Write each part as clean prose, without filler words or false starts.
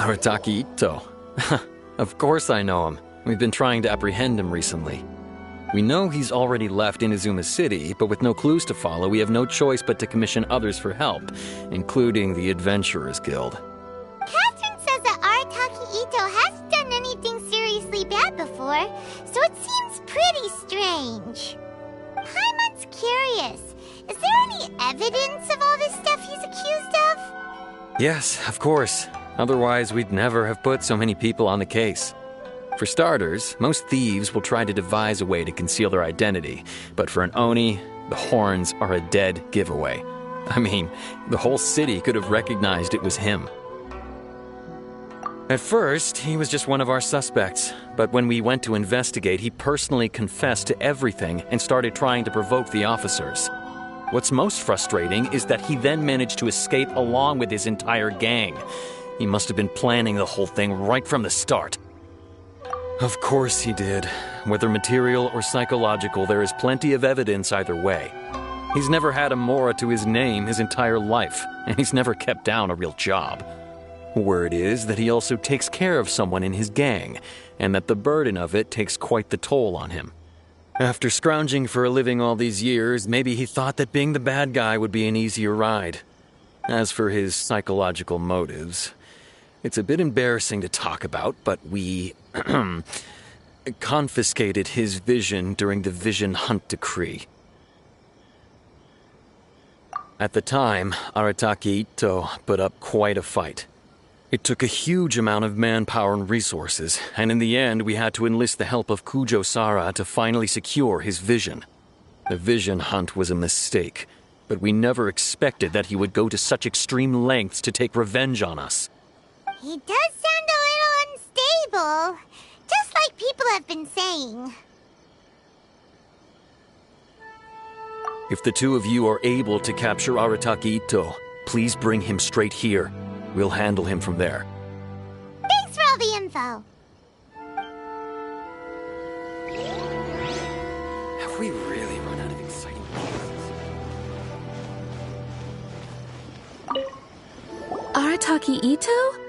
Arataki Ito. Of course I know him. We've been trying to apprehend him recently. We know he's already left Inazuma City, but with no clues to follow, we have no choice but to commission others for help, including the Adventurers Guild. Catherine says that Arataki Ito hasn't done anything seriously bad before, so it seems pretty strange. Paimon's curious. Is there any evidence of all this stuff he's accused of? Yes, of course. Otherwise, we'd never have put so many people on the case. For starters, most thieves will try to devise a way to conceal their identity, but for an Oni, the horns are a dead giveaway. I mean, the whole city could have recognized it was him. At first, he was just one of our suspects, but when we went to investigate, he personally confessed to everything and started trying to provoke the officers. What's most frustrating is that he then managed to escape along with his entire gang. He must have been planning the whole thing right from the start. Of course he did. Whether material or psychological, there is plenty of evidence either way. He's never had a Mora to his name his entire life, and he's never kept down a real job. Word is that he also takes care of someone in his gang, and that the burden of it takes quite the toll on him. After scrounging for a living all these years, maybe he thought that being the bad guy would be an easier ride. As for his psychological motives, it's a bit embarrassing to talk about, but we confiscated his vision during the Vision Hunt Decree. At the time, Arataki Ito put up quite a fight. It took a huge amount of manpower and resources, and in the end we had to enlist the help of Kujo Sara to finally secure his vision. The Vision Hunt was a mistake, but we never expected that he would go to such extreme lengths to take revenge on us. He does sound a little unstable, just like people have been saying. If the two of you are able to capture Arataki Ito, please bring him straight here. We'll handle him from there. Thanks for all the info. Have we really run out of exciting cases? Arataki Ito?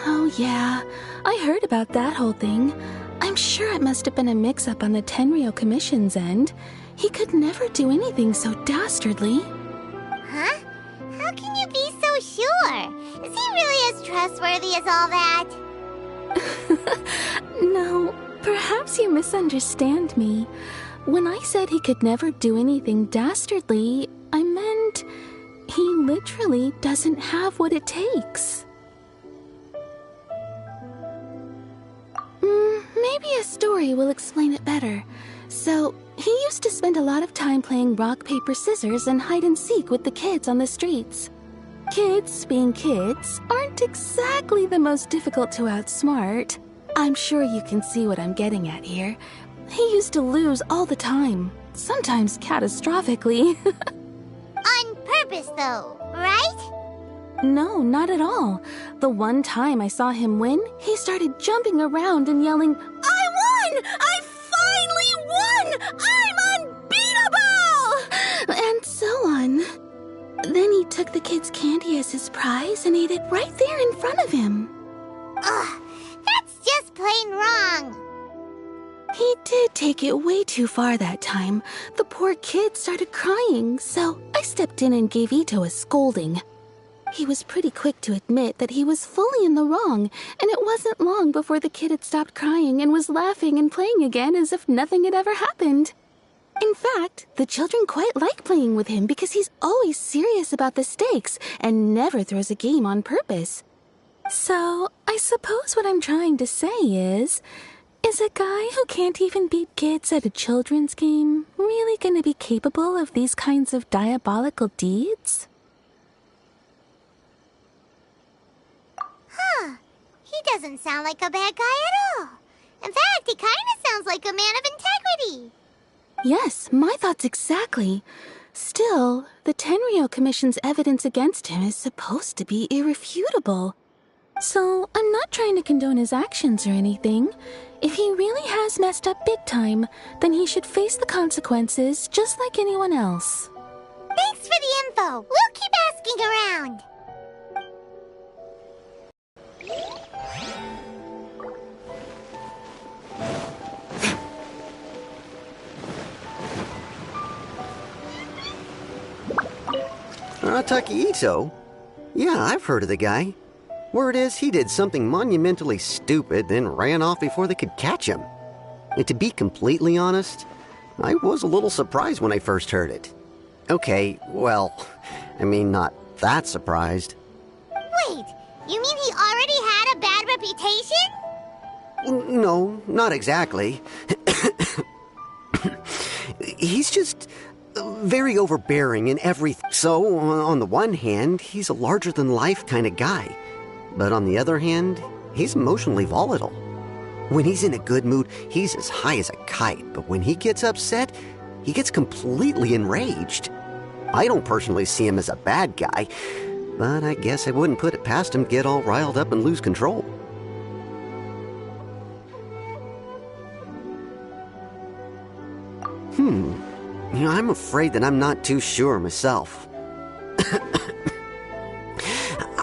Oh yeah. I heard about that whole thing. I'm sure it must have been a mix-up on the Tenryou Commission's end. He could never do anything so dastardly. Huh? How can you be so sure? Is he really as trustworthy as all that? No, perhaps you misunderstand me. When I said he could never do anything dastardly, I meant he literally doesn't have what it takes. Maybe a story will explain it better. So, he used to spend a lot of time playing rock, paper, scissors and hide and seek with the kids on the streets. Kids, being kids, aren't exactly the most difficult to outsmart. I'm sure you can see what I'm getting at here. He used to lose all the time, sometimes catastrophically. On purpose, though, right? No, not at all. The one time I saw him win, he started jumping around and yelling, "I won! I finally won! I'm unbeatable!" And so on. Then he took the kid's candy as his prize and ate it right there in front of him. Ugh, that's just plain wrong. He did take it way too far that time. The poor kid started crying, so I stepped in and gave Ito a scolding. He was pretty quick to admit that he was fully in the wrong, and it wasn't long before the kid had stopped crying and was laughing and playing again as if nothing had ever happened. In fact, the children quite like playing with him because he's always serious about the stakes and never throws a game on purpose. So, I suppose what I'm trying to say is a guy who can't even beat kids at a children's game really going to be capable of these kinds of diabolical deeds? Huh. He doesn't sound like a bad guy at all. In fact, he kind of sounds like a man of integrity. Yes, my thoughts exactly. Still, the Tenryou Commission's evidence against him is supposed to be irrefutable. So, I'm not trying to condone his actions or anything. If he really has messed up big time, then he should face the consequences just like anyone else. Thanks for the info. We'll keep asking around. Arataki Ito? Yeah, I've heard of the guy. Word is, he did something monumentally stupid, then ran off before they could catch him. And to be completely honest, I was a little surprised when I first heard it. Okay, well, I mean, not that surprised. Wait, you mean he already had a bad reputation? No, not exactly. He's just very overbearing in everything. So, on the one hand, he's a larger-than-life kind of guy. But on the other hand, he's emotionally volatile. When he's in a good mood, he's as high as a kite. But when he gets upset, he gets completely enraged. I don't personally see him as a bad guy, but I guess I wouldn't put it past him to get all riled up and lose control. I'm afraid that I'm not too sure myself.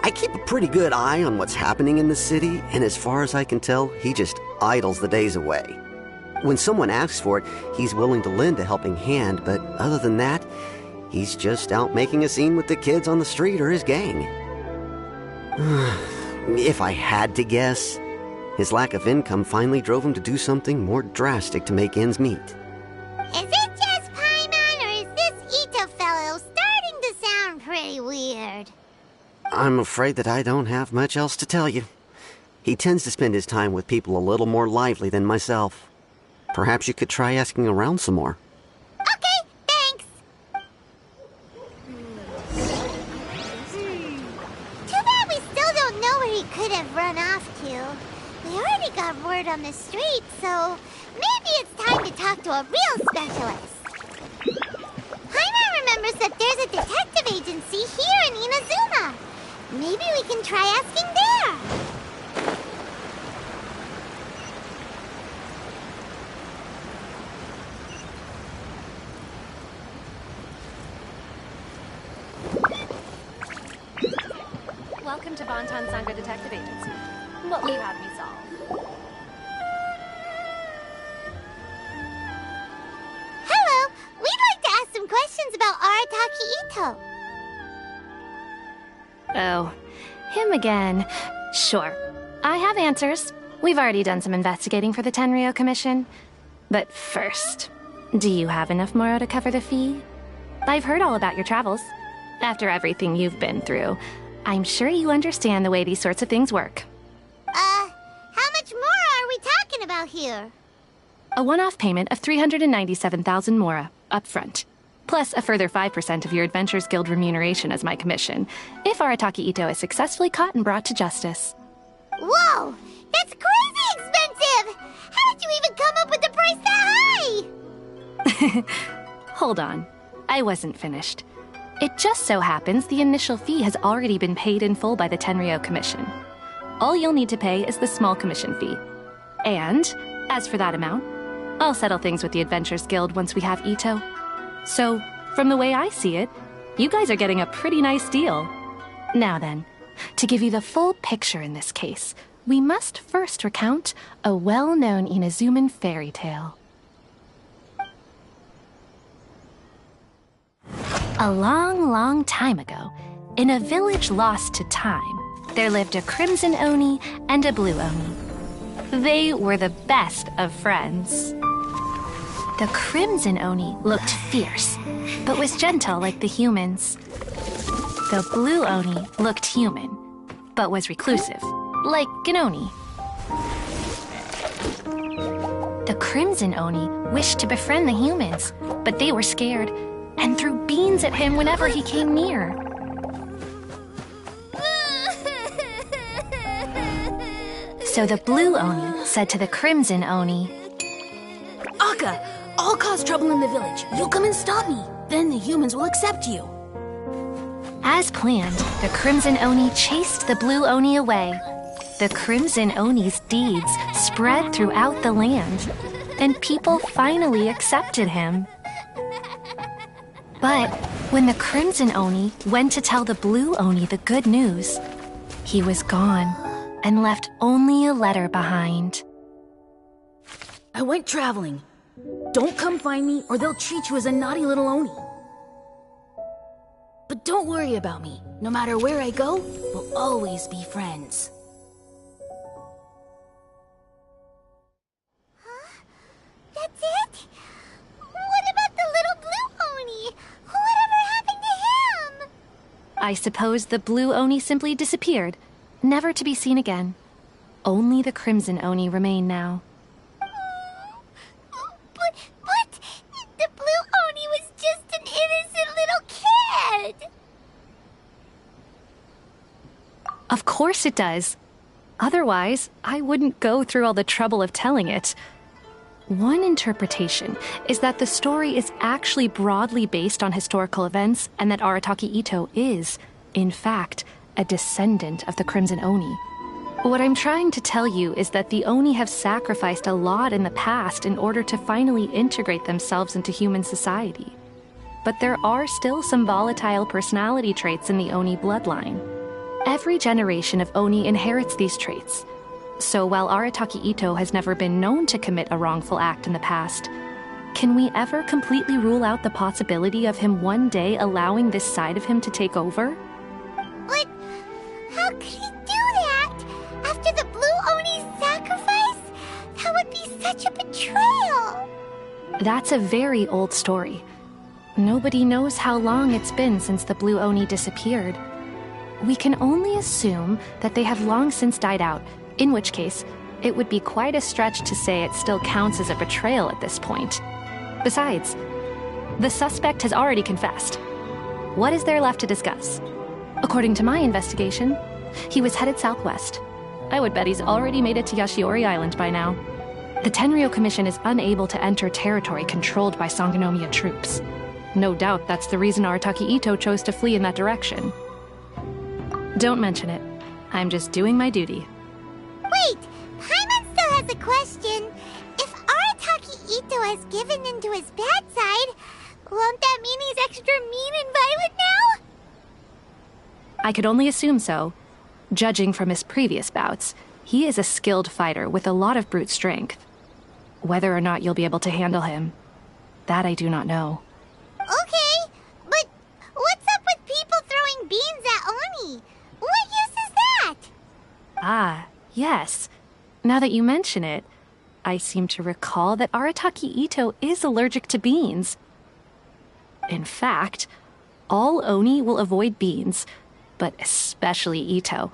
I keep a pretty good eye on what's happening in the city, and as far as I can tell, he just idles the days away. When someone asks for it, he's willing to lend a helping hand, but other than that, he's just out making a scene with the kids on the street or his gang. If I had to guess, his lack of income finally drove him to do something more drastic to make ends meet. Is it just Paimon, or is this Ito fellow starting to sound pretty weird? I'm afraid that I don't have much else to tell you. He tends to spend his time with people a little more lively than myself. Perhaps you could try asking around some more. Okay, thanks. Too bad we still don't know where he could have run off to. We already got word on the street, so maybe it's time to talk to a real specialist. Paimon remembers that there's a detective agency here in Inazuma. Maybe we can try asking there. Welcome to Bonton Sangha Detective Agency. What will you have me solve? Hello, we'd like to ask some questions about Arataki Ito. Oh, him again. Sure. I have answers. We've already done some investigating for the Tenryou Commission. But first, do you have enough Moro to cover the fee? I've heard all about your travels. After everything you've been through, I'm sure you understand the way these sorts of things work. How much more are we talking about here? A one-off payment of 397,000 Mora, up front. Plus a further 5% of your Adventures Guild remuneration as my commission, if Arataki Ito is successfully caught and brought to justice. Whoa! That's crazy expensive! How did you even come up with the price that high? Hold on. I wasn't finished. It just so happens the initial fee has already been paid in full by the Tenryou Commission. All you'll need to pay is the small commission fee. And, as for that amount, I'll settle things with the Adventures Guild once we have Ito. So, from the way I see it, you guys are getting a pretty nice deal. Now then, to give you the full picture in this case, we must first recount a well-known Inazuman fairy tale. A long, long time ago, in a village lost to time, there lived a crimson Oni and a blue Oni. They were the best of friends. The crimson Oni looked fierce, but was gentle like the humans. The blue Oni looked human, but was reclusive, like an Oni. The crimson Oni wished to befriend the humans, but they were scared and threw beans at him whenever he came near. So the blue Oni said to the crimson Oni, Akka, I'll cause trouble in the village. You'll come and stop me. Then the humans will accept you. As planned, the crimson Oni chased the blue Oni away. The crimson Oni's deeds spread throughout the land, and people finally accepted him. But when the crimson Oni went to tell the blue Oni the good news, he was gone and left only a letter behind. I went traveling. Don't come find me or they'll treat you as a naughty little Oni. But But don't worry about me. No matter where I go, we'll always be friends. Huh? That's it? What about the little blue Oni? Whatever happened to him? I suppose the blue Oni simply disappeared, never to be seen again. Only the crimson Oni remain now. But the blue Oni was just an innocent little kid! Of course it does. Otherwise, I wouldn't go through all the trouble of telling it. One interpretation is that the story is actually broadly based on historical events and that Arataki Itto is, in fact, a descendant of the Crimson Oni. What I'm trying to tell you is that the Oni have sacrificed a lot in the past in order to finally integrate themselves into human society. But there are still some volatile personality traits in the Oni bloodline. Every generation of Oni inherits these traits. So while Arataki Itto has never been known to commit a wrongful act in the past, can we ever completely rule out the possibility of him one day allowing this side of him to take over? But how could he do that? After the blue Oni's sacrifice? That would be such a betrayal! That's a very old story. Nobody knows how long it's been since the blue Oni disappeared. We can only assume that they have long since died out, in which case, it would be quite a stretch to say it still counts as a betrayal at this point. Besides, the suspect has already confessed. What is there left to discuss? According to my investigation, he was headed southwest. I would bet he's already made it to Yashiori Island by now. The Tenryou Commission is unable to enter territory controlled by Sangonomiya troops. No doubt that's the reason Arataki Itto chose to flee in that direction. Don't mention it. I'm just doing my duty. Wait! Paimon still has a question. If Arataki Itto has given in to his bad side, won't that mean he's extra mean and violent now? I could only assume so. Judging from his previous bouts, he is a skilled fighter with a lot of brute strength. Whether or not you'll be able to handle him, that I do not know. Okay, but what's up with people throwing beans at Oni? What use is that? Ah, yes. Now that you mention it, I seem to recall that Arataki Itto is allergic to beans. In fact, all Oni will avoid beans, but especially Itto.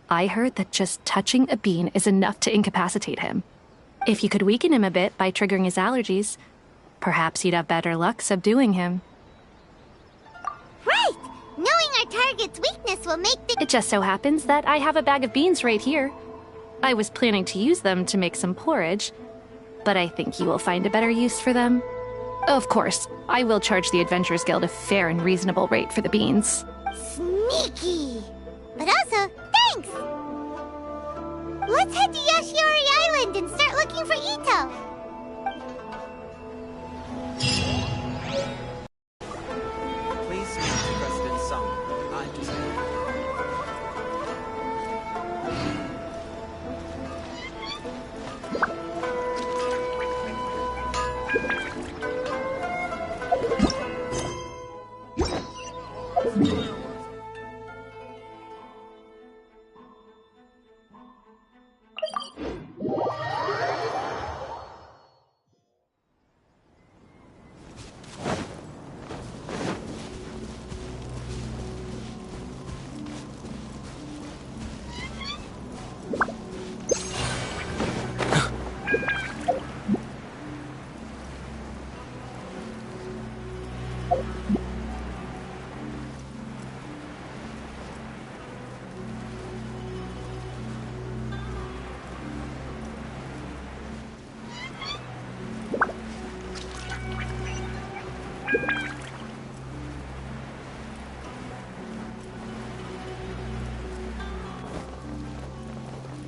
I heard that just touching a bean is enough to incapacitate him. If you could weaken him a bit by triggering his allergies, perhaps you'd have better luck subduing him. Right! Knowing our target's weakness will make the... It just so happens that I have a bag of beans right here. I was planning to use them to make some porridge, but I think you will find a better use for them. Of course, I will charge the Adventurers Guild a fair and reasonable rate for the beans. Sneaky! But also, thanks! Let's head to Yashiori Island and start looking for Itto! Please speak to President Sung. I'm just...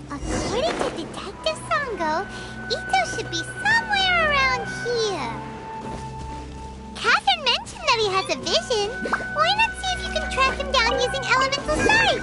According to Detective Sango, Itto should be somewhere around here. Catherine mentioned that he has a vision. Why not see if you can track him down using elemental sight?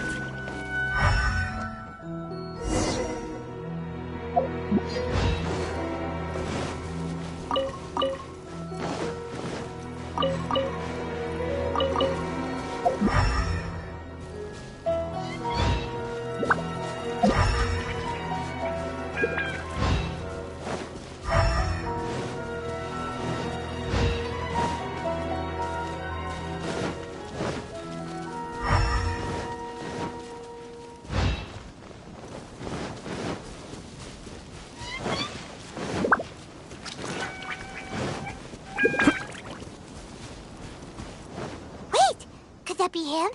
him?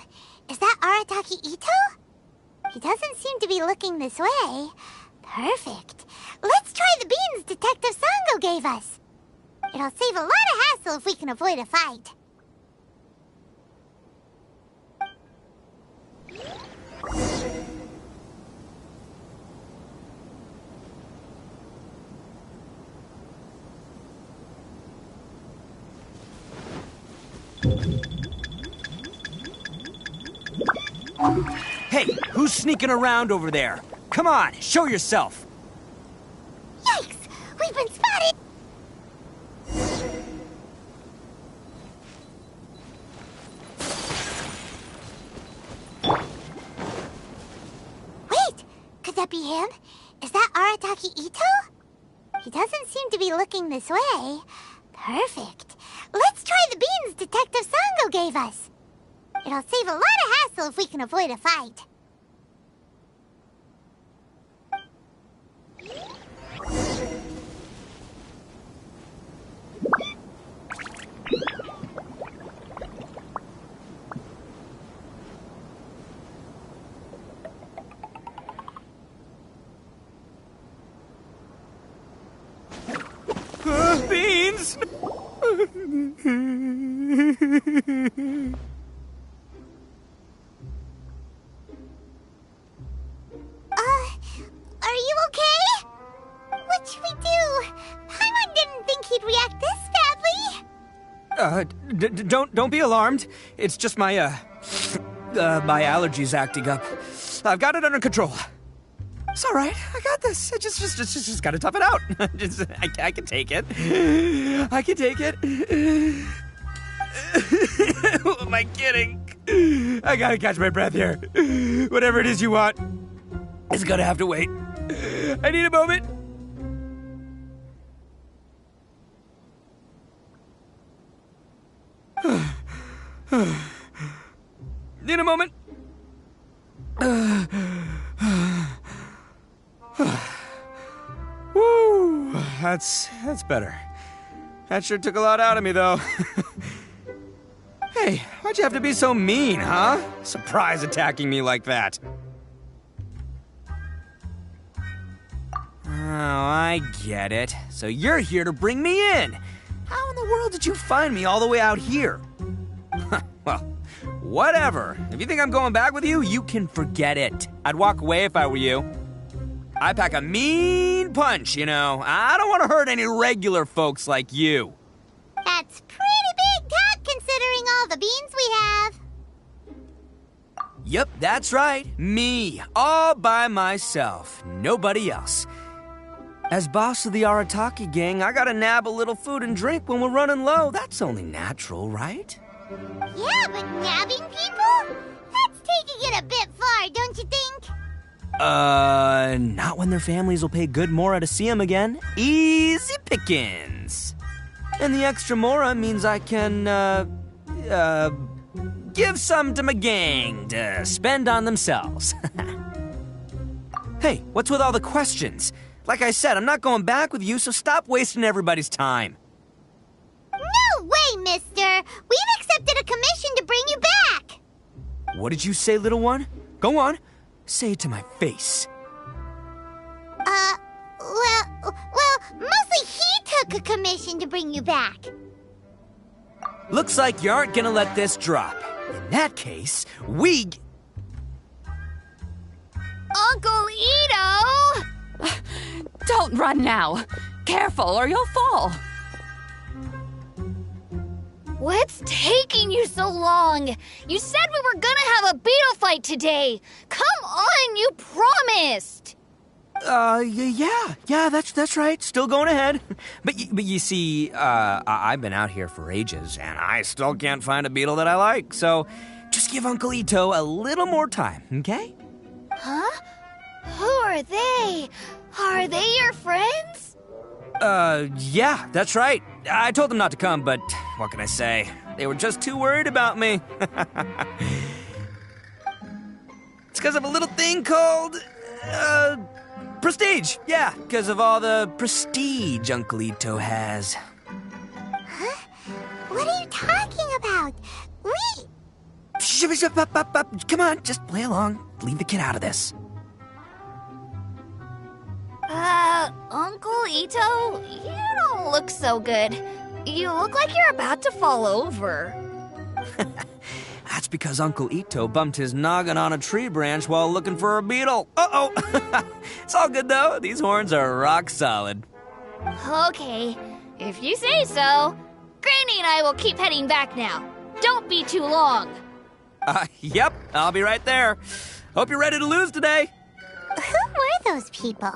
Is that Arataki Ito? He doesn't seem to be looking this way. Perfect. Let's try the beans Detective Sango gave us. It'll save a lot of hassle if we can avoid a fight. Hey, who's sneaking around over there? Come on, show yourself. Yikes! We've been spotted! Wait! Could that be him? Is that Arataki Ito? He doesn't seem to be looking this way. Perfect. Let's try the beans Detective Sango gave us. It'll save a lot of hassle if we can avoid a fight. Beans! Are you okay? What should we do? Paimon didn't think he'd react this badly. Don't be alarmed. It's just my my allergies acting up. I've got it under control. It's all right. I got this. I just gotta tough it out. I can take it. I can take it. Who am I kidding? I gotta catch my breath here. Whatever it is you want, it's gonna have to wait. I need a moment. Need a moment. Woo, that's better. That sure took a lot out of me, though. Hey, why'd you have to be so mean, huh? Surprise attacking me like that. Oh, I get it. So you're here to bring me in. How in the world did you find me all the way out here? Well, whatever. If you think I'm going back with you, you can forget it. I'd walk away if I were you. I pack a mean punch, you know. I don't want to hurt any regular folks like you. That's pretty big talk considering all the beans we have. Yep, that's right. Me, all by myself. Nobody else. As boss of the Arataki gang, I gotta nab a little food and drink when we're running low. That's only natural, right? Yeah, but nabbing people? That's taking it a bit far, don't you think? Not when their families will pay good mora to see them again. Easy pickings. And the extra mora means I can, give some to my gang to spend on themselves. Hey, what's with all the questions? Like I said, I'm not going back with you, so stop wasting everybody's time. No way, mister! We've accepted a commission to bring you back! What did you say, little one? Go on. Say it to my face. Well, mostly he took a commission to bring you back. Looks like you aren't gonna let this drop. In that case, Uncle Ito! Don't run now. Careful or you'll fall. What's taking you so long? You said we were gonna have a beetle fight today. Come on, you promised. Yeah, that's right. Still going ahead. But you see, I've been out here for ages, and I still can't find a beetle that I like. So, just give Uncle Ito a little more time, okay? Huh? Who are they? Are they your friends? Yeah, that's right. I told them not to come, but what can I say? They were just too worried about me. It's because of a little thing called, prestige. Yeah, because of all the prestige Uncle Ito has. Huh? What are you talking about? Shh! Come on, just play along. Leave the kid out of this. Uncle Ito, you don't look so good. You look like you're about to fall over. That's because Uncle Ito bumped his noggin on a tree branch while looking for a beetle. Uh-oh. It's all good, though. These horns are rock solid. Okay, if you say so. Granny and I will keep heading back now. Don't be too long. Yep, I'll be right there. Hope you're ready to lose today. Who were those people?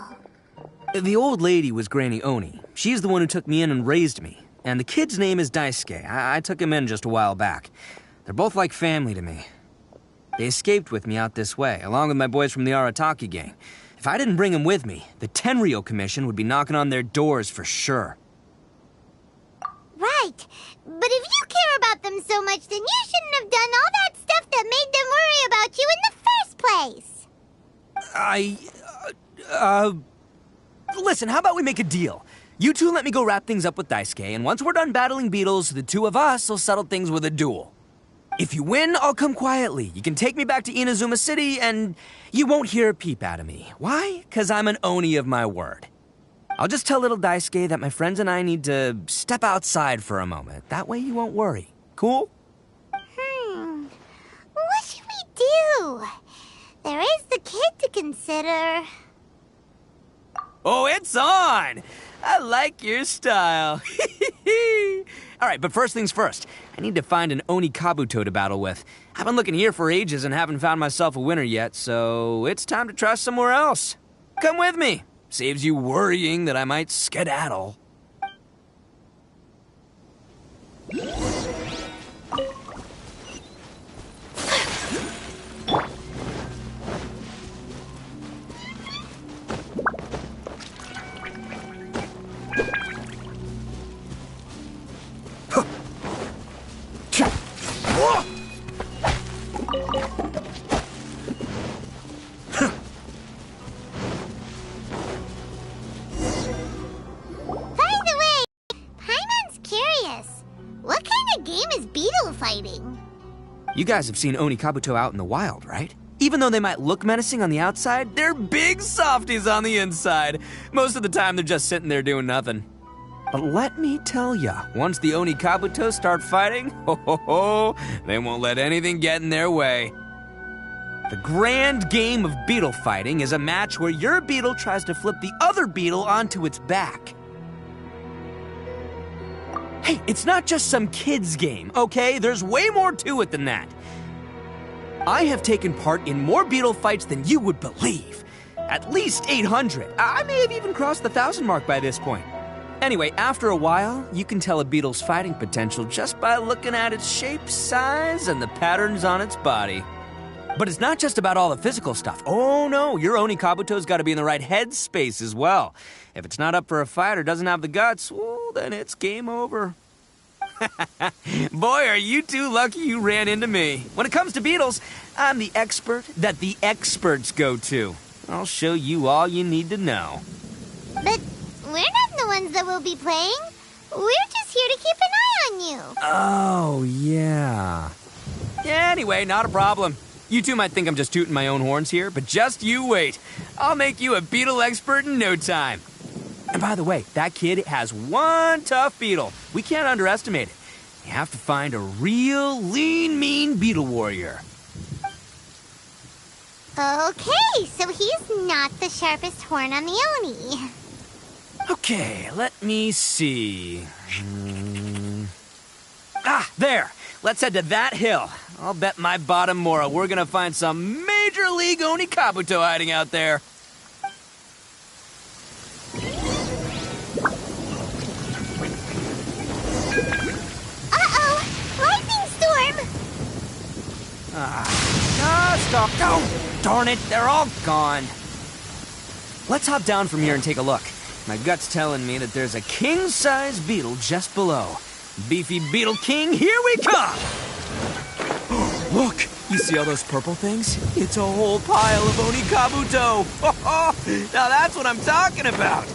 The old lady was Granny Oni. She's the one who took me in and raised me. And the kid's name is Daisuke. I took him in just a while back. They're both like family to me. They escaped with me out this way, along with my boys from the Arataki gang. If I didn't bring them with me, the Tenryou Commission would be knocking on their doors for sure. Right. But if you care about them so much, then you shouldn't have done all that stuff that made them worry about you in the first place. Listen, how about we make a deal? You two let me go wrap things up with Daisuke, and once we're done battling beetles, the two of us will settle things with a duel. If you win, I'll come quietly. You can take me back to Inazuma City, and you won't hear a peep out of me. Why? 'Cause I'm an Oni of my word. I'll just tell little Daisuke that my friends and I need to step outside for a moment. That way you won't worry. Cool? What should we do? There is the kid to consider. Oh, it's on! I like your style. All right, but first things first. I need to find an Oni Kabuto to battle with. I've been looking here for ages and haven't found myself a winner yet, so it's time to try somewhere else. Come with me. Saves you worrying that I might skedaddle. You guys have seen Oni Kabuto out in the wild, right? Even though they might look menacing on the outside, they're big softies on the inside. Most of the time, they're just sitting there doing nothing. But let me tell ya, once the Oni Kabuto start fighting, they won't let anything get in their way. The grand game of beetle fighting is a match where your beetle tries to flip the other beetle onto its back. Hey, it's not just some kid's game, okay? There's way more to it than that. I have taken part in more beetle fights than you would believe. At least 800. I may have even crossed the 1,000 mark by this point. Anyway, after a while, you can tell a beetle's fighting potential just by looking at its shape, size, and the patterns on its body. But it's not just about all the physical stuff. Oh no, your Oni Kabuto's got to be in the right headspace as well. If it's not up for a fight or doesn't have the guts, well, then it's game over. Boy, are you two lucky you ran into me. When it comes to beetles, I'm the expert that the experts go to. I'll show you all you need to know. But we're not the ones that will be playing. We're just here to keep an eye on you. Oh, yeah. Anyway, not a problem. You two might think I'm just tooting my own horns here, but just you wait. I'll make you a beetle expert in no time. And by the way, that kid has one tough beetle. We can't underestimate it. You have to find a real lean, mean beetle warrior. Okay, so he's not the sharpest horn on the Oni. Okay, let me see. There. Let's head to that hill. I'll bet my bottom moral we're gonna find some major league Oni Kabuto hiding out there. Uh-oh! Lightning storm! Stop. Oh, darn it, they're all gone. Let's hop down from here and take a look. My gut's telling me that there's a king-size beetle just below. Beefy Beetle King, here we come! Look, you see all those purple things? It's a whole pile of Oni Kabuto! Now that's what I'm talking about!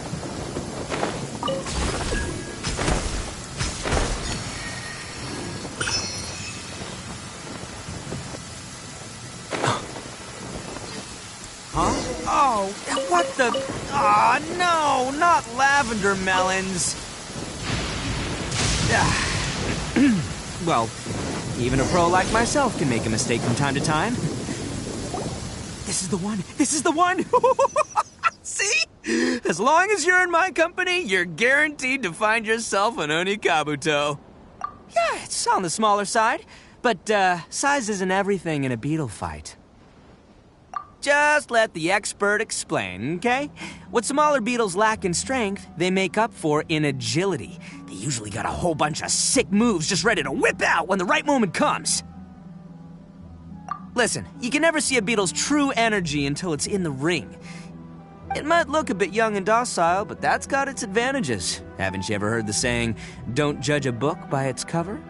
no! What the? Aw, no! Not lavender melons! Well, even a pro like myself can make a mistake from time to time. This is the one! This is the one! See? As long as you're in my company, you're guaranteed to find yourself an Onikabuto. Yeah, it's on the smaller side, but size isn't everything in a beetle fight. Just let the expert explain, okay? What smaller beetles lack in strength, they make up for in agility. They usually got a whole bunch of sick moves just ready to whip out when the right moment comes. Listen, you can never see a beetle's true energy until it's in the ring. It might look a bit young and docile, but that's got its advantages. Haven't you ever heard the saying, don't judge a book by its cover?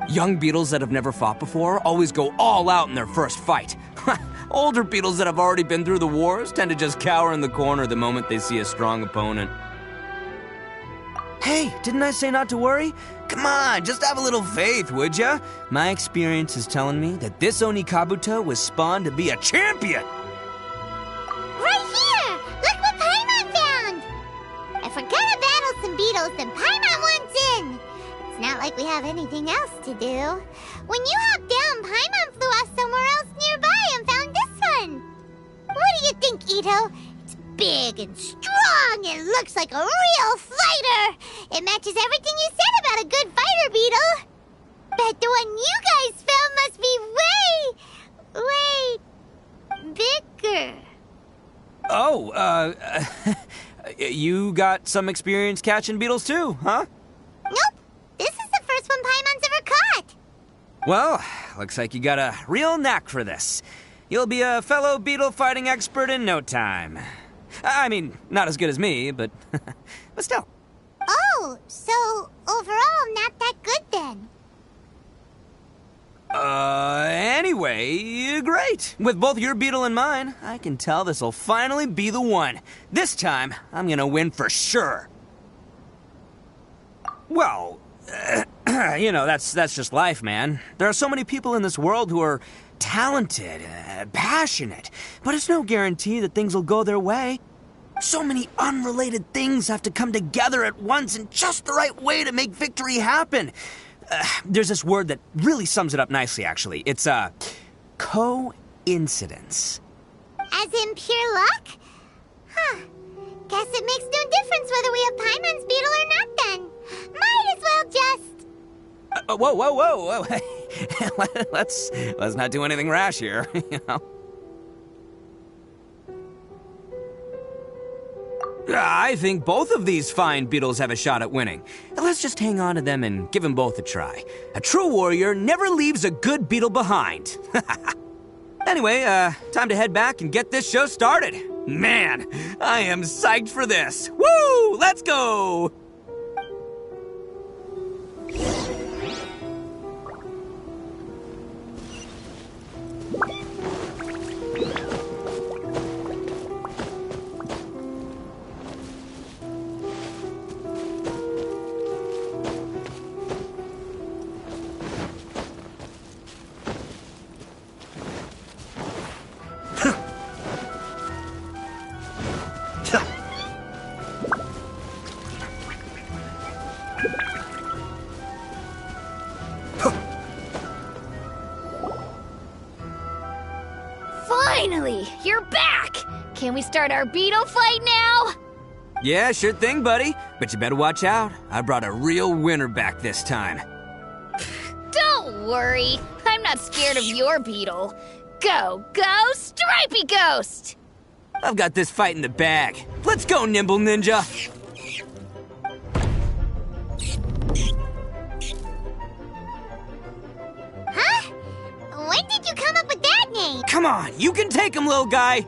Young beetles that have never fought before always go all out in their first fight. Older beetles that have already been through the wars tend to just cower in the corner the moment they see a strong opponent. Hey, didn't I say not to worry? Come on, just have a little faith, would ya? My experience is telling me that this Onikabuto was spawned to be a champion! Right here! Look what Paimon found! If we're gonna battle some beetles, then Paimon wants in! It's not like we have anything else to do. When you hopped down, Paimon flew off somewhere else nearby and found this one! What do you think, Ito? It's big and strong and looks like a real fighter! It matches everything you said about a good fighter beetle! Bet the one you guys found must be way bigger. Oh, you got some experience catching beetles too, huh? Nope. This is the first one Paimon's ever caught. Well, looks like you got a real knack for this. You'll be a fellow beetle fighting expert in no time. I mean, not as good as me, but but still. Oh, so overall not that good then. Anyway, great. With both your beetle and mine, I can tell this'll finally be the one. This time, I'm gonna win for sure. Well, you know, that's just life, man. There are so many people in this world who are talented, passionate, but it's no guarantee that things will go their way. So many unrelated things have to come together at once in just the right way to make victory happen. There's this word that really sums it up nicely, actually. It's, coincidence. As in pure luck? Huh. Guess it makes no difference whether we have Paimon's beetle or not then. Might as well just... whoa. let's not do anything rash here, you know. I think both of these fine beetles have a shot at winning. Let's just hang on to them and give them both a try. A true warrior never leaves a good beetle behind. Anyway, time to head back and get this show started. Man, I am psyched for this. Woo! Let's go! Finally, you're back! Can we start our beetle fight now? Yeah, sure thing, buddy. But you better watch out. I brought a real winner back this time. Don't worry. I'm not scared of your beetle. Go, Stripey Ghost! I've got this fight in the bag. Let's go, Nimble Ninja! Huh? When did you come up with that name? Come on, you can take him, little guy!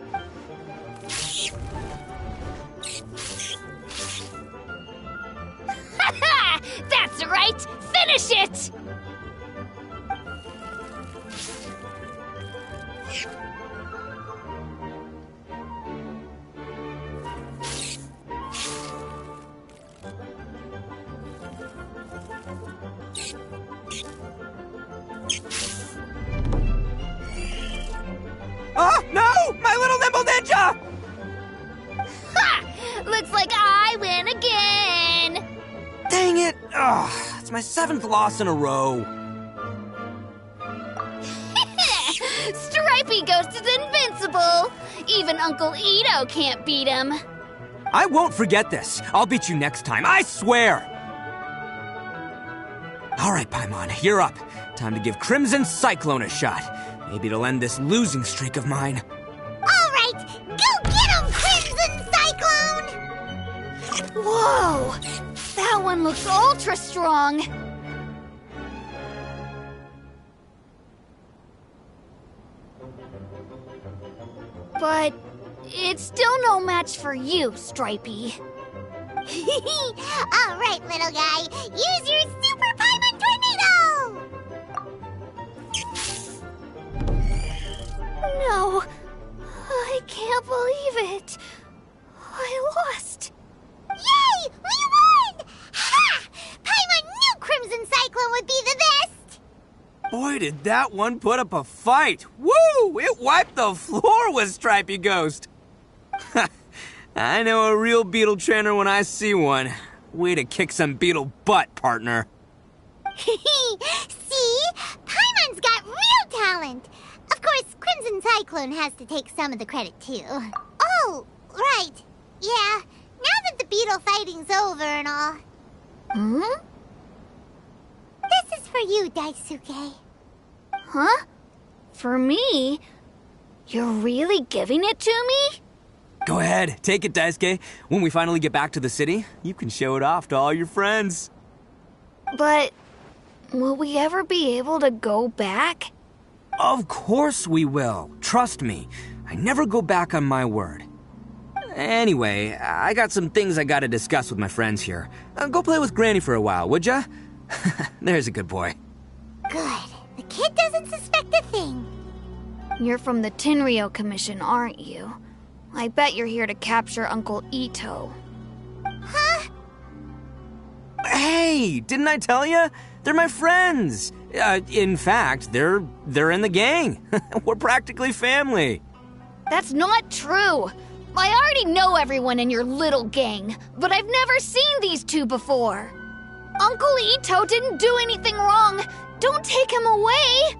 Ha! That's right! Finish it! Oh, no! My little Nimble Ninja! Ugh, it's my 7th loss in a row. Stripey Ghost is invincible! Even Uncle Ito can't beat him. I won't forget this. I'll beat you next time, I swear! Alright, Paimon, you're up. Time to give Crimson Cyclone a shot. Maybe it'll end this losing streak of mine. Alright, go get him, Crimson Cyclone! Whoa! That one looks ultra strong! But it's still no match for you, Stripey. Alright, little guy, use your Super Paimon Tornado! No, I can't believe it. I lost. Yay! We won! Ha! Paimon knew Crimson Cyclone would be the best! Boy, did that one put up a fight! Woo! It wiped the floor with Stripey Ghost! I know a real beetle trainer when I see one. Way to kick some beetle butt, partner. See? Paimon's got real talent! Of course, Crimson Cyclone has to take some of the credit, too. Oh, right. Yeah, now that the beetle fighting's over and all. Hmm? This is for you, Daisuke. Huh? For me? You're really giving it to me? Go ahead, take it, Daisuke. When we finally get back to the city, you can show it off to all your friends. But will we ever be able to go back? Of course we will. Trust me. I never go back on my word. Anyway, I got some things I gotta discuss with my friends here. Go play with Granny for a while, would ya? There's a good boy. Good. The kid doesn't suspect a thing. You're from the Tenryou Commission, aren't you? I bet you're here to capture Uncle Ito. Huh? Hey, didn't I tell ya? They're my friends. In fact, they're in the gang. We're practically family. That's not true. I already know everyone in your little gang, but I've never seen these two before. Uncle Ito didn't do anything wrong. Don't take him away.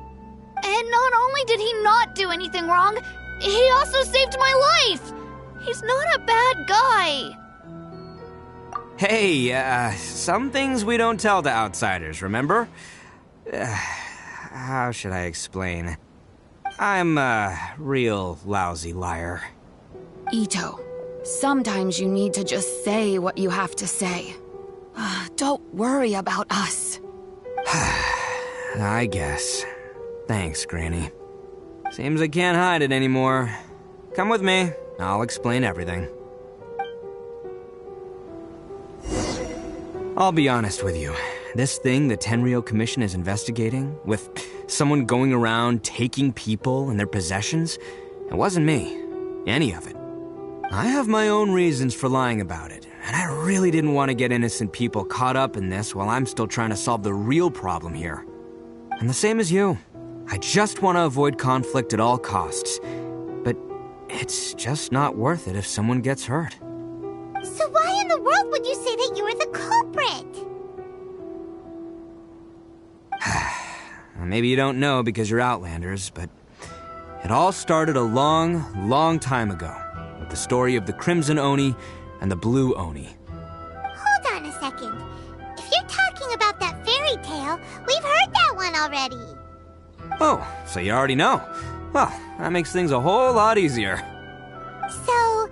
And not only did he not do anything wrong, he also saved my life. He's not a bad guy. Hey, some things we don't tell to outsiders, remember? How should I explain? I'm a real lousy liar. Ito, sometimes you need to just say what you have to say. Don't worry about us. I guess. Thanks, Granny. Seems I can't hide it anymore. Come with me. I'll explain everything. I'll be honest with you. This thing the Tenryou Commission is investigating, with someone going around taking people and their possessions, it wasn't me. Any of it. I have my own reasons for lying about it, and I really didn't want to get innocent people caught up in this while I'm still trying to solve the real problem here. And the same as you. I just want to avoid conflict at all costs. But it's just not worth it if someone gets hurt. So why in the world would you say that you were the culprit? Maybe you don't know because you're Outlanders, but it all started a long, long time ago with the story of the Crimson Oni and the Blue Oni. Hold on a second. If you're talking about that fairy tale, we've heard that one already. Oh, so you already know. Well, that makes things a whole lot easier. So,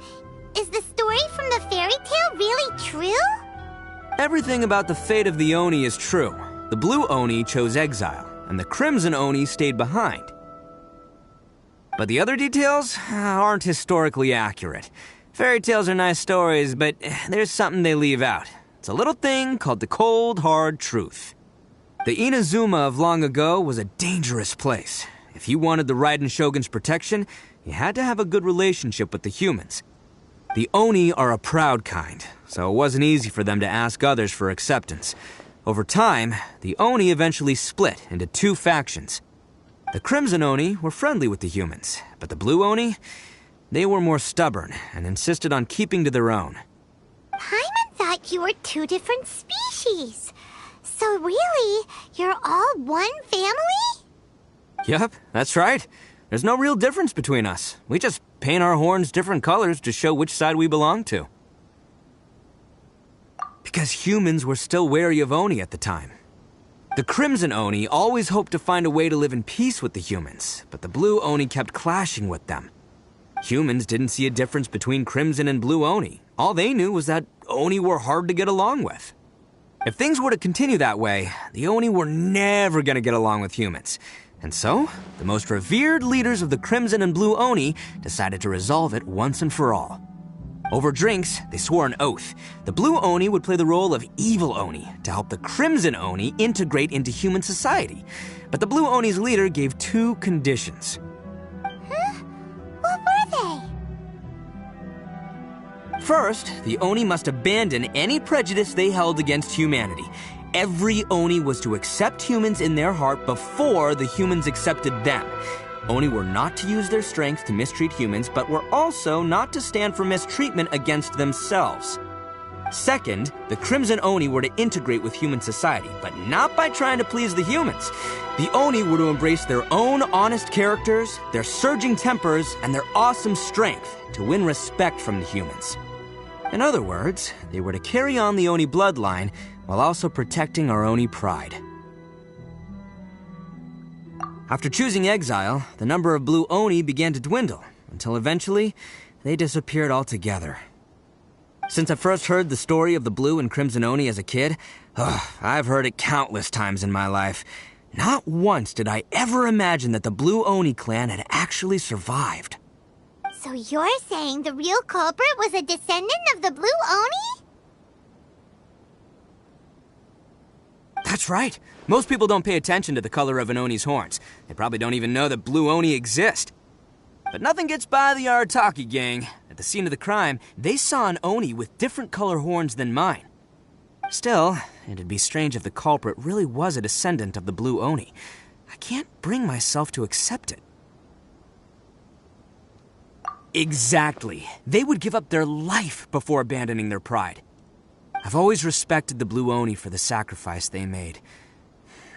is the story from the fairy tale really true? Everything about the fate of the Oni is true. The Blue Oni chose exile, and the Crimson Oni stayed behind. But the other details aren't historically accurate. Fairy tales are nice stories, but there's something they leave out. It's a little thing called the cold, hard truth. The Inazuma of long ago was a dangerous place. If you wanted the Raiden Shogun's protection, you had to have a good relationship with the humans. The Oni are a proud kind, so it wasn't easy for them to ask others for acceptance. Over time, the Oni eventually split into two factions. The Crimson Oni were friendly with the humans, but the Blue Oni, they were more stubborn and insisted on keeping to their own. Paimon thought you were two different species. So really, you're all one family? Yep, that's right. There's no real difference between us. We just paint our horns different colors to show which side we belong to. Because humans were still wary of Oni at the time. The Crimson Oni always hoped to find a way to live in peace with the humans, but the Blue Oni kept clashing with them. Humans didn't see a difference between Crimson and Blue Oni. All they knew was that Oni were hard to get along with. If things were to continue that way, the Oni were never gonna get along with humans. And so, the most revered leaders of the Crimson and Blue Oni decided to resolve it once and for all. Over drinks, they swore an oath. The Blue Oni would play the role of evil Oni to help the Crimson Oni integrate into human society. But the Blue Oni's leader gave 2 conditions. Huh? What were they? First, the Oni must abandon any prejudice they held against humanity. Every Oni was to accept humans in their heart before the humans accepted them. Oni were not to use their strength to mistreat humans, but were also not to stand for mistreatment against themselves. Second, the Crimson Oni were to integrate with human society, but not by trying to please the humans. The Oni were to embrace their own honest characters, their surging tempers, and their awesome strength to win respect from the humans. In other words, they were to carry on the Oni bloodline while also protecting our Oni pride. After choosing exile, the number of Blue Oni began to dwindle, until eventually, they disappeared altogether. Since I first heard the story of the Blue and Crimson Oni as a kid, I've heard it countless times in my life. Not once did I ever imagine that the Blue Oni clan had actually survived. So you're saying the real culprit was a descendant of the Blue Oni? That's right. Most people don't pay attention to the color of an Oni's horns. They probably don't even know that Blue Oni exist. But nothing gets by the Arataki gang. At the scene of the crime, they saw an Oni with different color horns than mine. Still, it'd be strange if the culprit really was a descendant of the Blue Oni. I can't bring myself to accept it. Exactly. They would give up their life before abandoning their pride. I've always respected the Blue Oni for the sacrifice they made.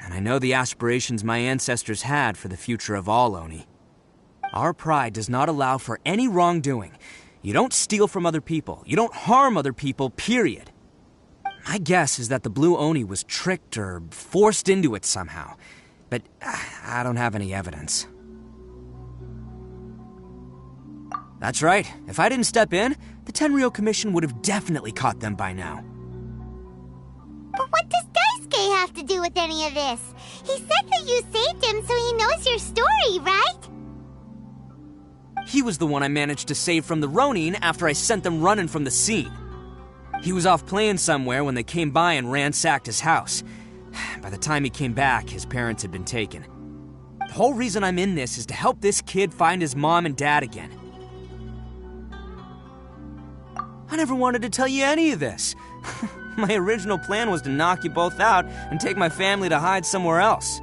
And I know the aspirations my ancestors had for the future of all Oni. Our pride does not allow for any wrongdoing. You don't steal from other people. You don't harm other people, period. My guess is that the Blue Oni was tricked or forced into it somehow. But I don't have any evidence. That's right. If I didn't step in, the Tenryou Commission would have definitely caught them by now. But what does Daisuke have to do with any of this? He said that you saved him so he knows your story, right? He was the one I managed to save from the Ronin after I sent them running from the scene. He was off playing somewhere when they came by and ransacked his house. By the time he came back, his parents had been taken. The whole reason I'm in this is to help this kid find his mom and dad again. I never wanted to tell you any of this. My original plan was to knock you both out and take my family to hide somewhere else.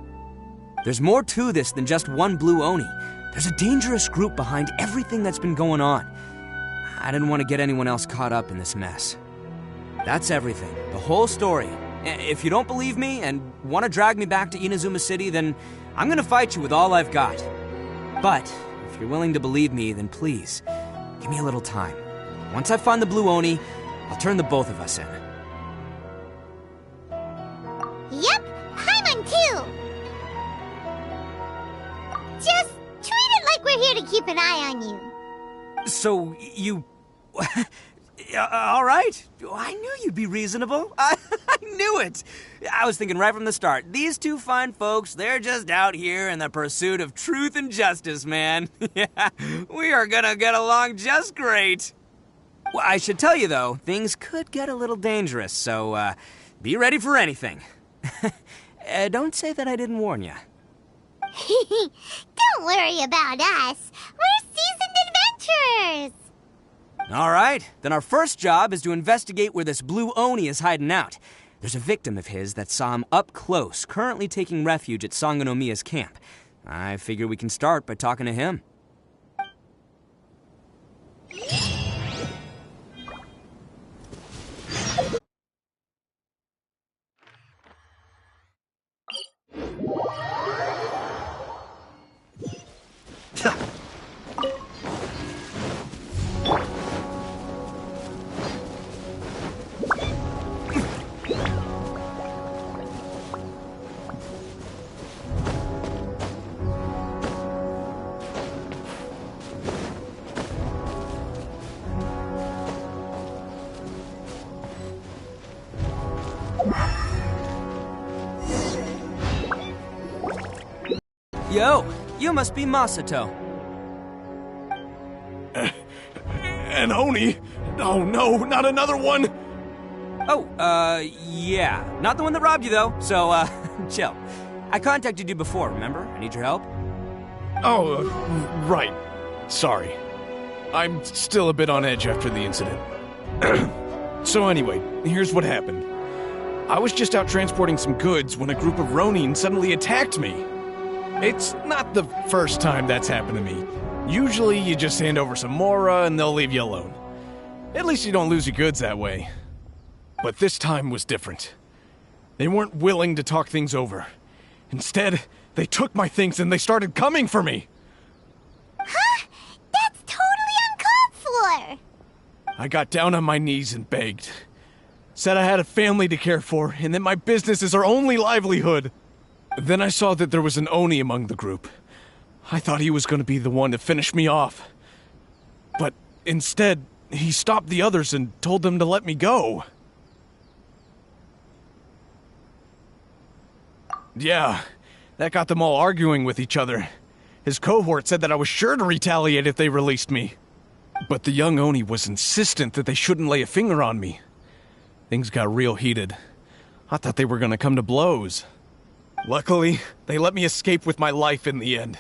There's more to this than just one Blue Oni. There's a dangerous group behind everything that's been going on. I didn't want to get anyone else caught up in this mess. That's everything, the whole story. If you don't believe me and want to drag me back to Inazuma City, then I'm gonna fight you with all I've got. But if you're willing to believe me, then please, give me a little time. Once I find the Blue Oni, I'll turn the both of us in. Yep, Paimon too! Just treat it like we're here to keep an eye on you. So, you... all right. I knew you'd be reasonable. I knew it. I was thinking right from the start, these two fine folks, they're just out here in the pursuit of truth and justice, man. Yeah, we are gonna get along just great. Well, I should tell you, though, things could get a little dangerous, so be ready for anything. Don't say that I didn't warn you. Don't worry about us. We're seasoned adventurers. All right, then our first job is to investigate where this Blue Oni is hiding out. There's a victim of his that saw him up close, currently taking refuge at Sangonomiya's camp. I figure we can start by talking to him. Yo, you must be Masato. An Oni? Oh no, not another one! Oh, yeah. Not the one that robbed you, though, so, chill. I contacted you before, remember? I need your help. Oh, right. Sorry. I'm still a bit on edge after the incident. So anyway, here's what happened. I was just out transporting some goods when a group of Ronin suddenly attacked me. It's not the first time that's happened to me. Usually you just hand over some Mora and they'll leave you alone. At least you don't lose your goods that way. But this time was different. They weren't willing to talk things over. Instead, they took my things and they started coming for me. Huh? That's totally uncalled for! I got down on my knees and begged. Said I had a family to care for and that my business is our only livelihood. Then I saw that there was an Oni among the group. I thought he was going to be the one to finish me off. But instead, he stopped the others and told them to let me go. Yeah, that got them all arguing with each other. His cohort said that I was sure to retaliate if they released me. But the young Oni was insistent that they shouldn't lay a finger on me. Things got real heated. I thought they were gonna come to blows. Luckily, they let me escape with my life in the end.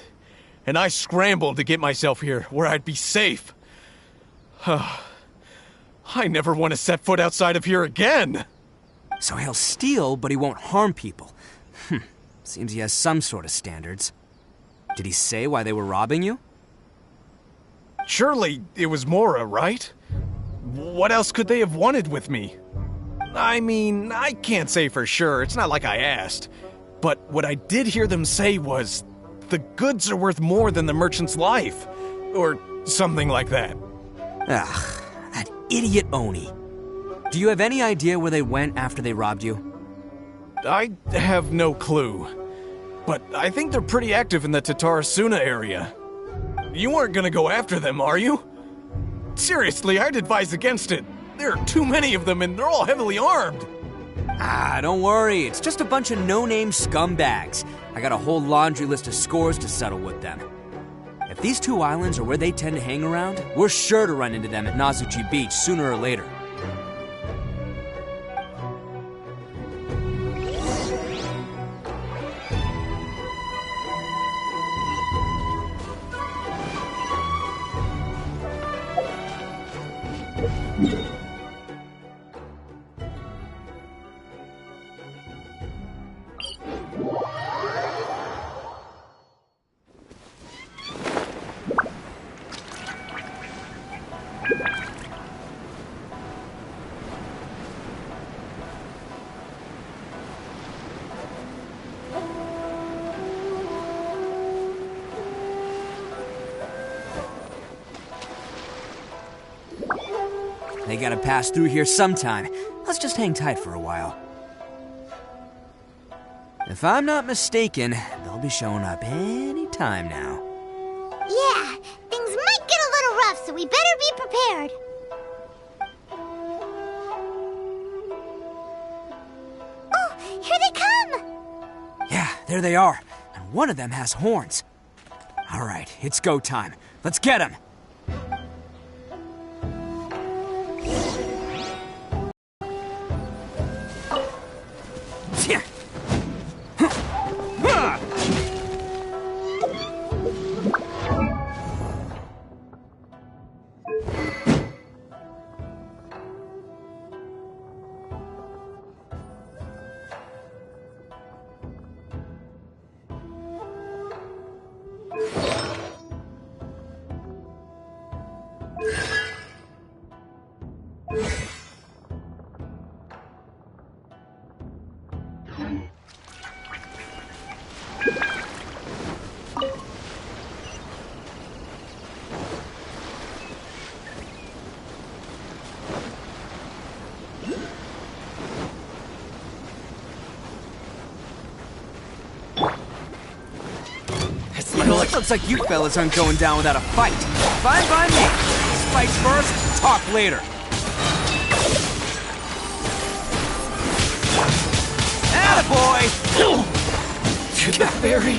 And I scrambled to get myself here, where I'd be safe. I never want to set foot outside of here again! So he'll steal, but he won't harm people. Seems he has some sort of standards. Did he say why they were robbing you? Surely it was Mora, right? What else could they have wanted with me? I mean, I can't say for sure, it's not like I asked. But what I did hear them say was, the goods are worth more than the merchant's life. Or something like that. Ugh, that idiot Oni. Do you have any idea where they went after they robbed you? I have no clue. But I think they're pretty active in the Tatarasuna area. You aren't gonna go after them, are you? Seriously, I'd advise against it. There are too many of them and they're all heavily armed. Ah, don't worry. It's just a bunch of no-name scumbags. I got a whole laundry list of scores to settle with them. If these two islands are where they tend to hang around, we're sure to run into them at Nazuchi Beach sooner or later. They gotta pass through here sometime. Let's just hang tight for a while. If I'm not mistaken, they'll be showing up any time now. Yeah, things might get a little rough, so we better be prepared. Oh, here they come! Yeah, there they are. And one of them has horns. All right, it's go time. Let's get him! Looks like you fellas aren't going down without a fight. Fine by me. Fights first, talk later. Attaboy! To the ferry.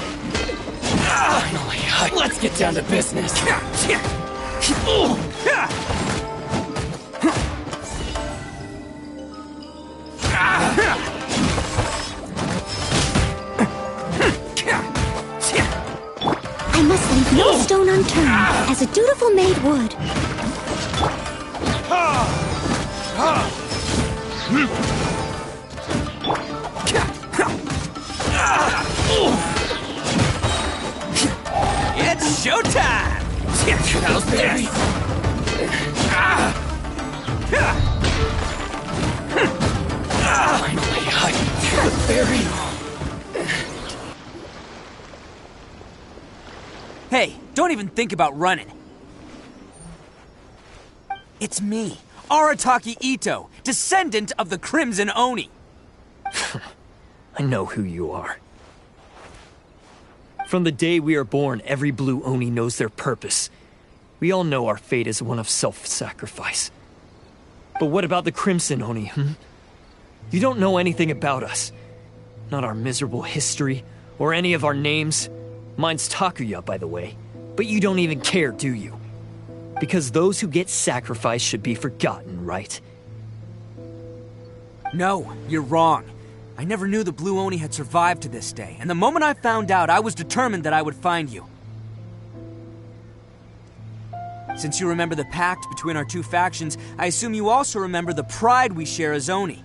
Finally, let's get down to business. I must leave no stone unturned, as a dutiful maid would. It's showtime! How's this? Finally, I get the berry. Hey, don't even think about running. It's me, Arataki Ito, descendant of the Crimson Oni. I know who you are. From the day we are born, every blue Oni knows their purpose. We all know our fate is one of self-sacrifice. But what about the Crimson Oni, You don't know anything about us. Not our miserable history, or any of our names. Mine's Takuya, by the way. But you don't even care, do you? Because those who get sacrificed should be forgotten, right? No, you're wrong. I never knew the Blue Oni had survived to this day, and the moment I found out, I was determined that I would find you. Since you remember the pact between our two factions, I assume you also remember the pride we share as Oni.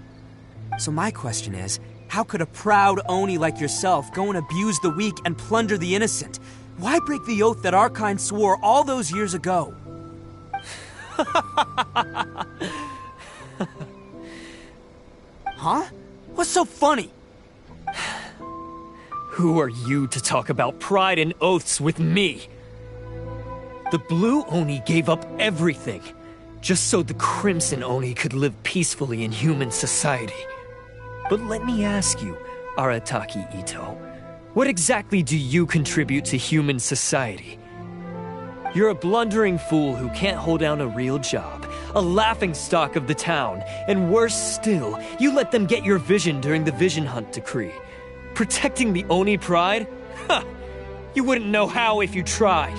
So my question is, how could a proud Oni like yourself go and abuse the weak and plunder the innocent? Why break the oath that our kind swore all those years ago? Huh? What's so funny? Who are you to talk about pride and oaths with me? The Blue Oni gave up everything, just so the Crimson Oni could live peacefully in human society. But let me ask you, Arataki Ito, what exactly do you contribute to human society? You're a blundering fool who can't hold down a real job, a laughingstock of the town, and worse still, you let them get your vision during the Vision Hunt decree. Protecting the Oni pride? Ha! You wouldn't know how if you tried.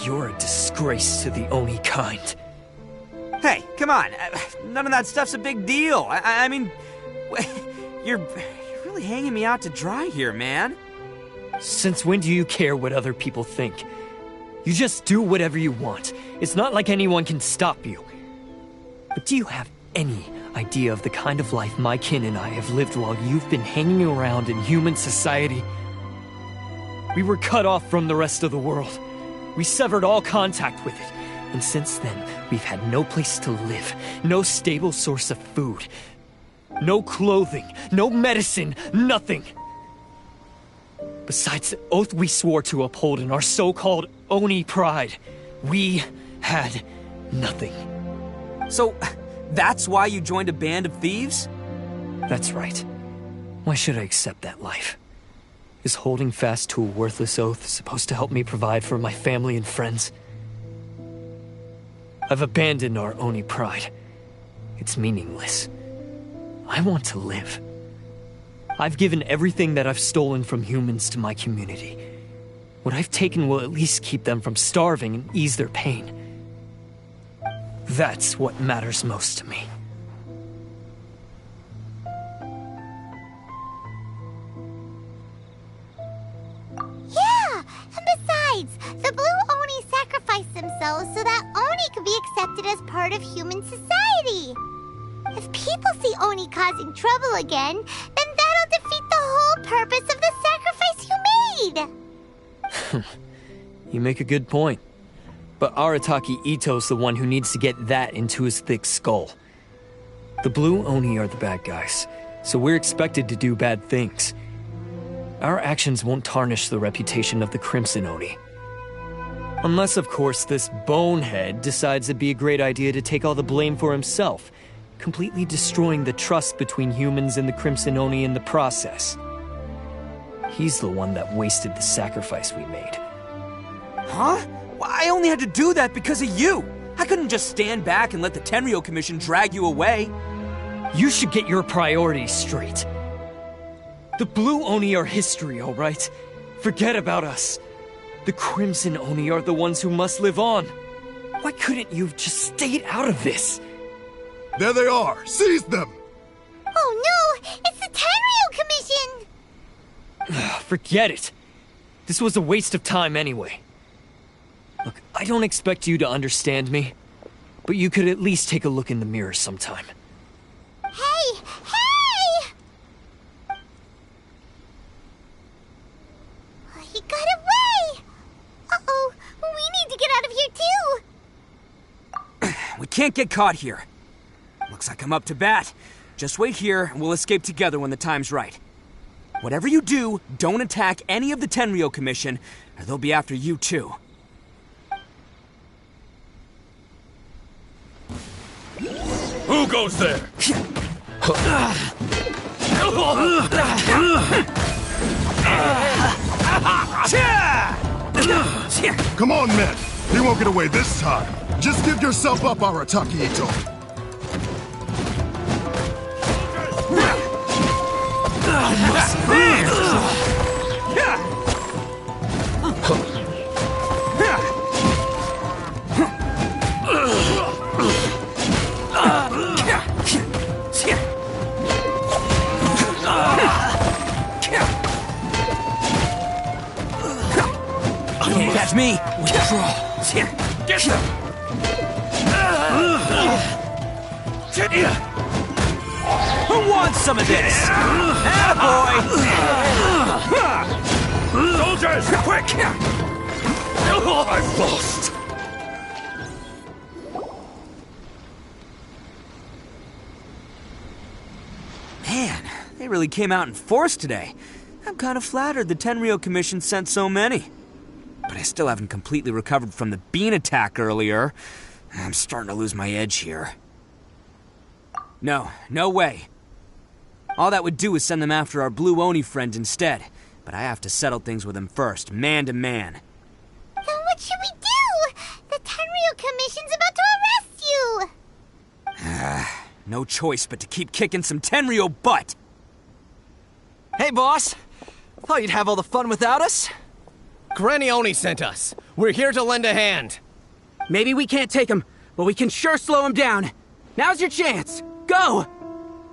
You're a disgrace to the Oni kind. Hey, come on. None of that stuff's a big deal. I mean, you're really hanging me out to dry here, man. Since when do you care what other people think? You just do whatever you want. It's not like anyone can stop you. But do you have any idea of the kind of life my kin and I have lived while you've been hanging around in human society? We were cut off from the rest of the world. We severed all contact with it. And since then, we've had no place to live, no stable source of food, no clothing, no medicine, nothing. Besides the oath we swore to uphold in our so-called Oni pride, we had nothing. So, that's why you joined a band of thieves? That's right. Why should I accept that life? Is holding fast to a worthless oath supposed to help me provide for my family and friends? I've abandoned our Oni pride. It's meaningless. I want to live. I've given everything that I've stolen from humans to my community. What I've taken will at least keep them from starving and ease their pain. That's what matters most to me. Yeah! And besides, the Blue Oni sacrificed themselves so that Oni could be accepted as part of human society. If people see Oni causing trouble again, then that'll defeat the whole purpose of the sacrifice you made! You make a good point. But Arataki Ito's the one who needs to get that into his thick skull. The Blue Oni are the bad guys, so we're expected to do bad things. Our actions won't tarnish the reputation of the Crimson Oni. Unless, of course, this bonehead decides it'd be a great idea to take all the blame for himself, completely destroying the trust between humans and the Crimson Oni in the process. He's the one that wasted the sacrifice we made. Huh? Well, I only had to do that because of you! I couldn't just stand back and let the Tenryo Commission drag you away. You should get your priorities straight. The Blue Oni are history, alright? Forget about us. The Crimson Oni are the ones who must live on. Why couldn't you have just stayed out of this? There they are! Seize them! Oh no! It's the Tenryo Commission! Forget it. This was a waste of time anyway. Look, I don't expect you to understand me, but you could at least take a look in the mirror sometime. Hey! Hey! He got away! Uh-oh, we need to get out of here too! We can't get caught here. Looks like I'm up to bat. Just wait here, and we'll escape together when the time's right. Whatever you do, don't attack any of the Tenryo Commission, or they'll be after you too. Who goes there? Come on, men! He won't get away this time! Just give yourself up, Arataki Ito! Catch me! Get them! Who wants some of this? Attaboy! Soldiers, quick! I've lost! Man, they really came out in force today. I'm kind of flattered the Tenryo Commission sent so many. But I still haven't completely recovered from the bean attack earlier. I'm starting to lose my edge here. No way. All that would do is send them after our blue Oni friend instead. But I have to settle things with him first, man to man. Then what should we do? The Tenryo Commission's about to arrest you! No choice but to keep kicking some Tenryo butt! Hey, boss! Thought you'd have all the fun without us? Granny Oni sent us. We're here to lend a hand. Maybe we can't take him, but we can sure slow him down. Now's your chance. Go!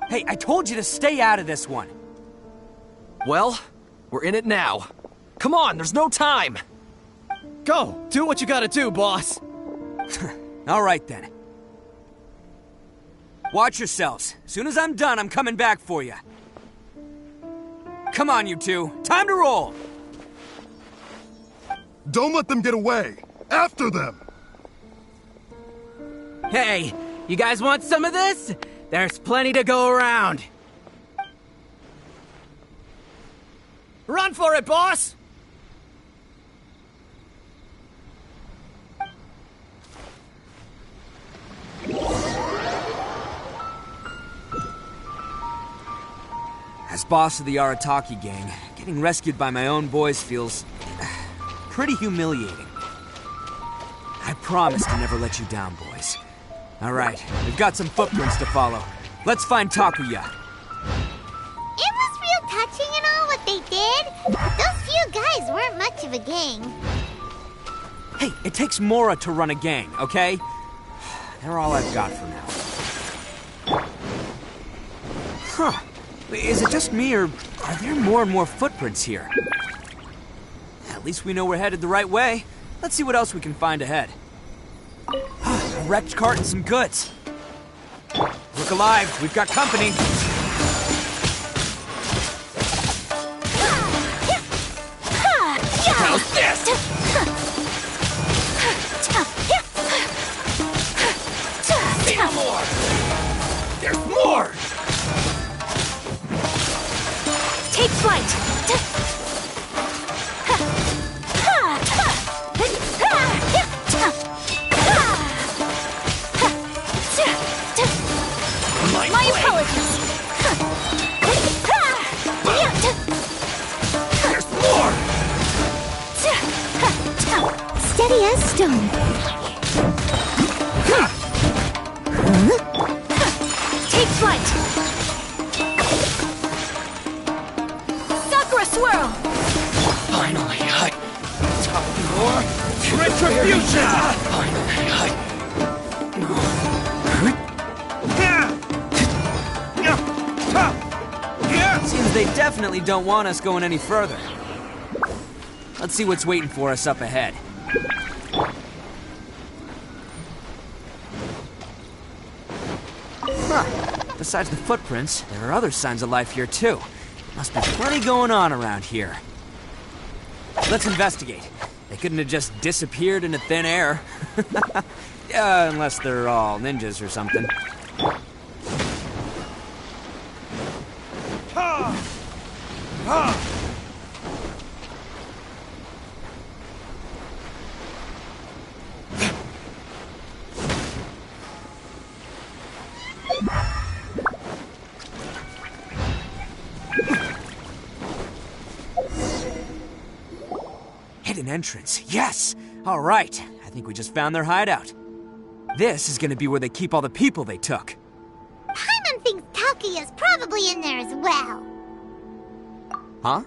Hey, I told you to stay out of this one. Well, we're in it now. Come on, there's no time. Go, do what you gotta do, boss. All right, then. Watch yourselves. As soon as I'm done, I'm coming back for you. Come on, you two. Time to roll! Don't let them get away! After them! Hey, you guys want some of this? There's plenty to go around. Run for it, boss! As boss of the Arataki gang, getting rescued by my own boys feels pretty humiliating. I promise to never let you down, boys. All right, we've got some footprints to follow. Let's find Takuya. It was real touching and all what they did, but those few guys weren't much of a gang. Hey, it takes Mora to run a gang, okay? They're all I've got for now. Huh. Is it just me, or are there more and more footprints here? At least we know we're headed the right way. Let's see what else we can find ahead. A wrecked cart and some goods. Look alive, we've got company. How's this? Say no more! There's more! Take flight! My apologies! There's more! Steady as stone. Take flight! Sakura swirl! Finally! For retribution! Seems they definitely don't want us going any further. Let's see what's waiting for us up ahead. Huh. Besides the footprints, there are other signs of life here too. Must be plenty going on around here. Let's investigate. They couldn't have just disappeared into thin air. Unless they're all ninjas or something. Hidden entrance, yes! All right, I think we just found their hideout. This is gonna be where they keep all the people they took. Paimon thinks Taki is probably in there as well. Huh?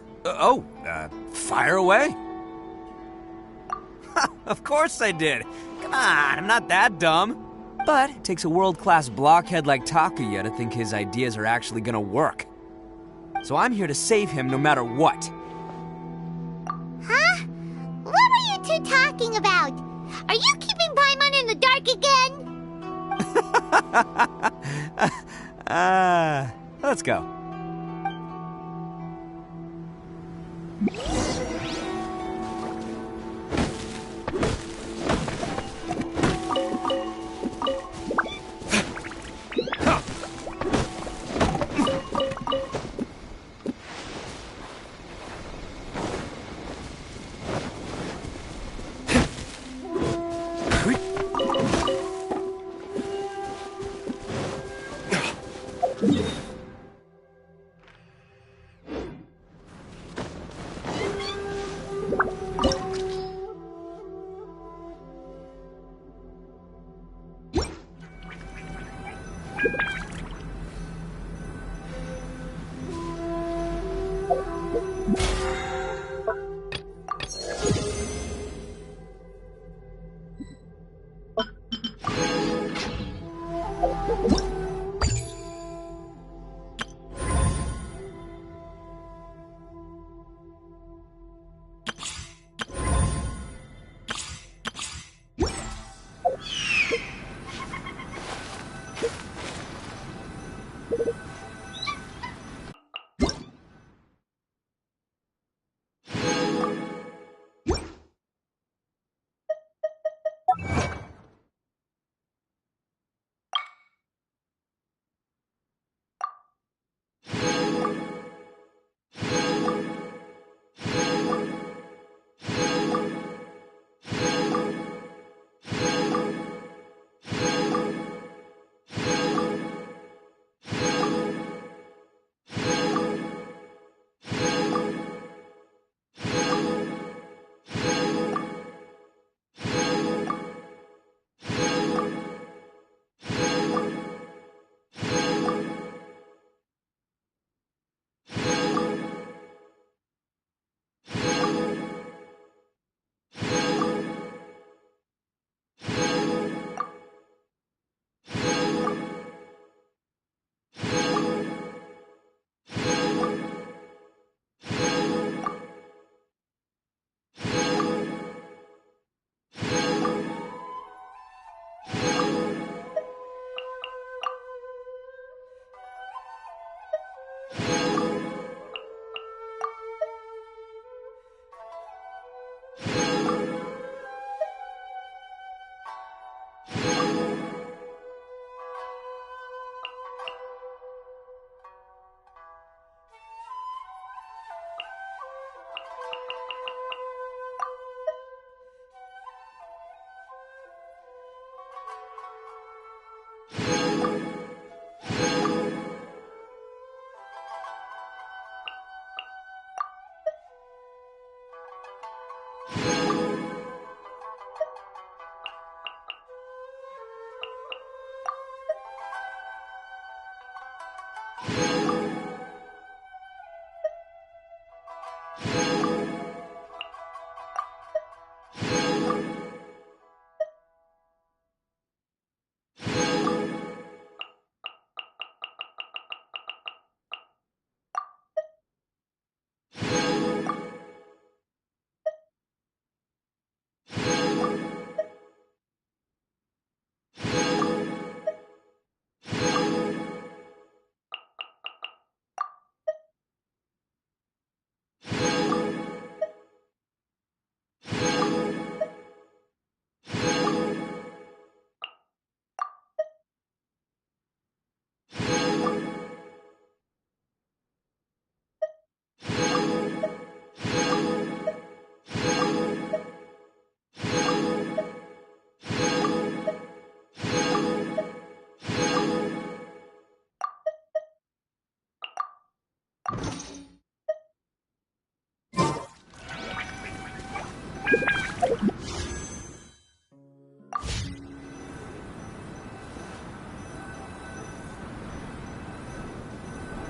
Fire away. Of course I did. Come on, I'm not that dumb. But it takes a world-class blockhead like Takuya to think his ideas are actually gonna work. So I'm here to save him no matter what. Huh? What were you two talking about? Are you keeping Paimon in the dark again? Let's go. Huh?